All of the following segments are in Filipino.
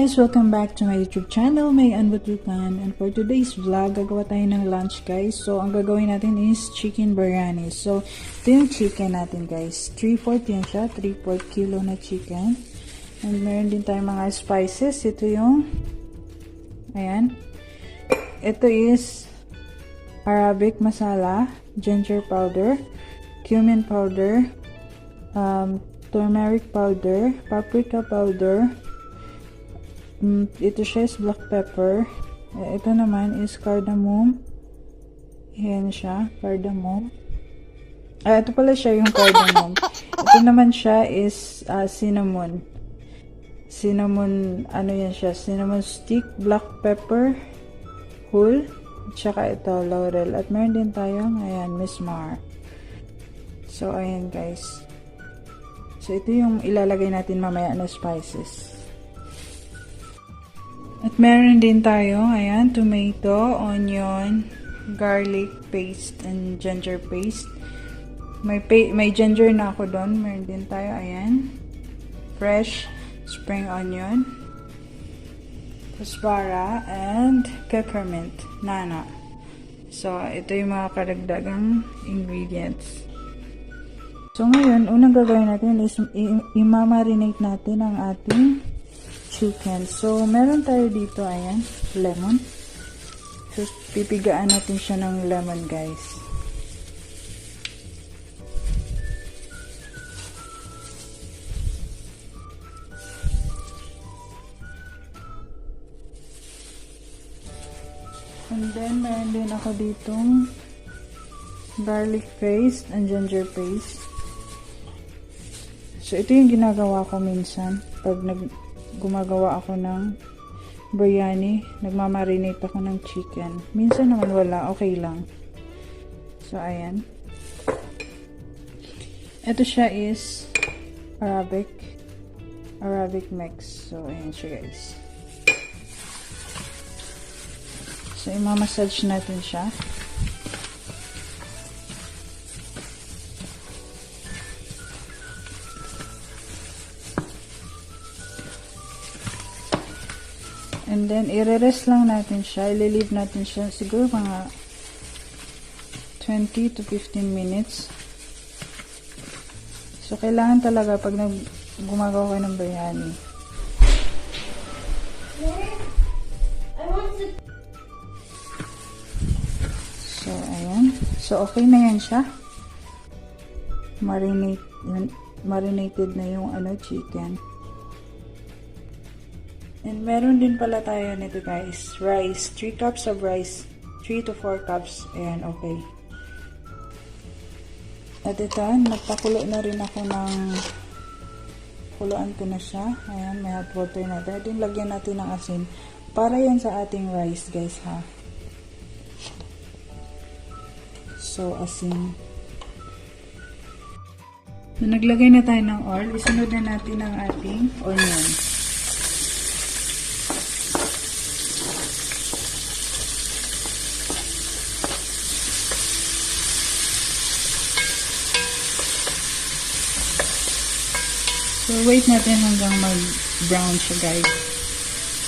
guys! Welcome back to my YouTube channel, May Anbutukan. And for today's vlog, gagawa tayo ng lunch guys. So, ang gagawin natin is chicken biryani. So, ito yung chicken natin guys. 3/4 yan siya. 3/4 kilo na chicken. And meron din tayong mga spices. Ito yung, ayan. Ito is Arabic masala, ginger powder, cumin powder, turmeric powder, paprika powder. Ito siya is black pepper. Ito naman is cardamom. Ayan siya, cardamom. Ito pala siya yung cardamom. Ito naman siya is cinnamon. Cinnamon, ano yan siya? Cinnamon stick, black pepper, whole, tsaka ito, laurel. At meron din tayong, ayan, Miss Mar. So, ayan guys. So, ito yung ilalagay natin mamaya na spices. At meron din tayo, ayan, tomato, onion, garlic paste, and ginger paste. May ginger na ako doon. Meron din tayo, ayan, fresh spring onion, kuspara, and peppermint, nana. So, ito yung mga karagdagang ingredients. So, ngayon, unang gagawin natin is i-marinate natin ang ating chicken. So, meron tayo dito, ayan, lemon. So, pipigaan natin siya ng lemon, guys. And then, meron din ako ditong garlic paste and ginger paste. So, ito yung ginagawa ko minsan pag gumagawa ako ng biryani, nagmamarinate ako ng chicken. Minsan naman wala, okay lang. So, ayan. Ito siya is Arabic mix. So, ayan siya guys. So, imamassage natin siya. And then, i-rest lang natin siya. I-leave natin siya siguro mga 20 to 15 minutes. So, kailangan talaga pag gumagawa kayo ng biryani. So, ayan. So, okay na yan siya. Marinated na yung chicken. And meron din pala tayo nito guys, rice, 3 cups of rice, 3 to 4 cups, ayan, okay. At ito, nagpakulo na rin ako ng, kuluan ko na siya, ayan, may hot water na. Dahil lagyan natin ng asin, para yan sa ating rice guys ha. So, asin. So, naglagay na tayo ng oil, isunod na natin ang ating onion. So, wait natin hanggang mag-brown siya guys.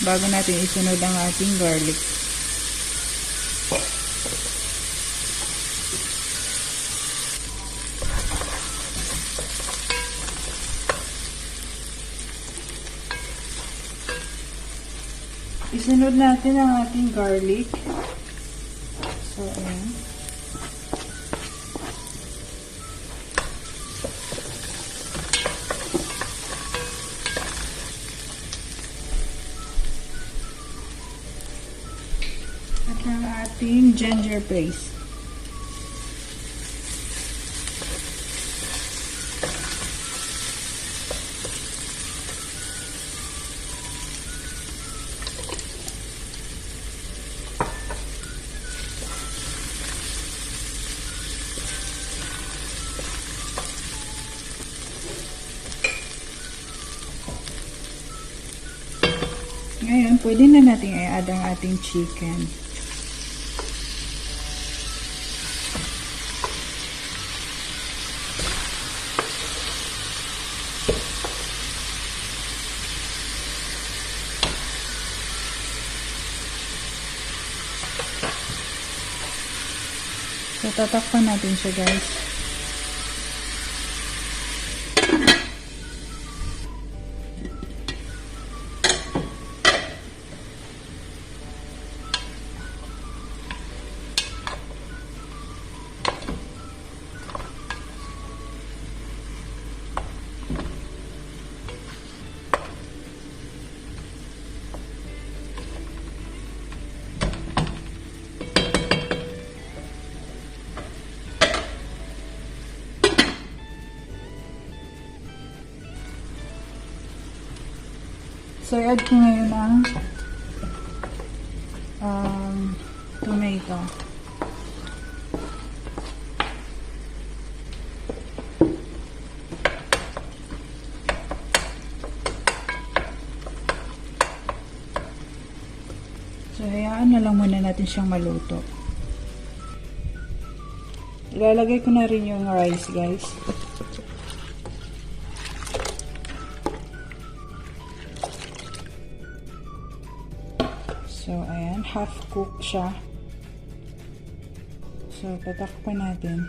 Bago natin isunod ang ating garlic. Isunod natin ang ating garlic. So, ayan. Ang ating ginger paste. Ngayon, pwede na natin i-add ang ating chicken. tatakpan natin siya, guys. So, i-add ko ngayon ang tomato. So, hayaan na lang muna natin siyang maluto. Ilalagay ko na rin yung rice, guys. So, ayan, half cook siya. So, tatakpan natin.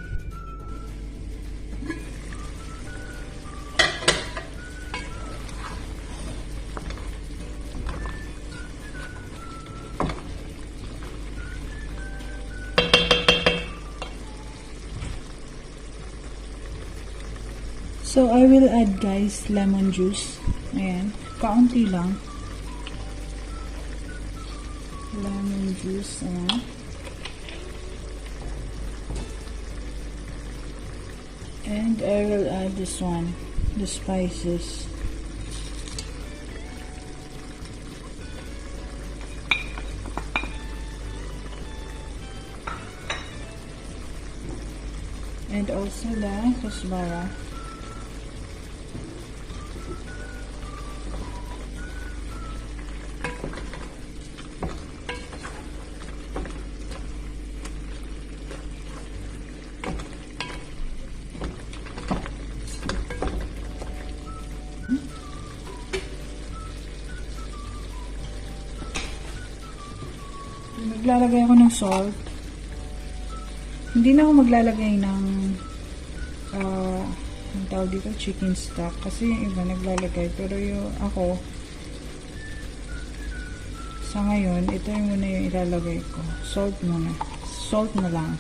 So, I will add, guys, lemon juice. Ayan, kaunti lang. Lemon juice, ayan. And I will add this one, the spices. And also the kusbara. Maglalagay ako ng salt. Hindi na ako maglalagay ng ang tawag dito, chicken stock. Kasi yung iba naglalagay. Pero yung ako, sa ngayon, ito yung muna yung ilalagay ko. Salt muna. Salt na lang.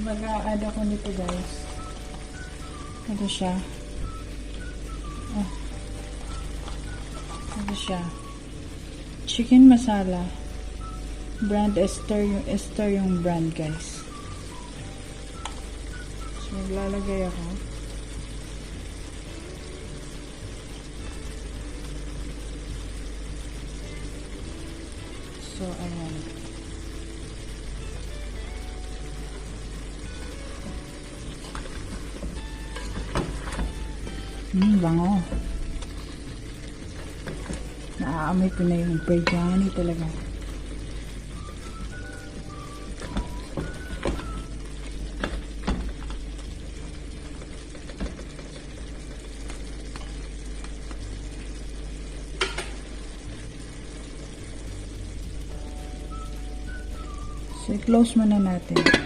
Mag-a-add ako nito, guys. Ito siya. Ito siya. Chicken masala. Brand Esther yung brand, guys. So, maglalagay ako. So, ayan. Bango. Naaamoy ko na yung biryani talaga. So, i-close muna natin.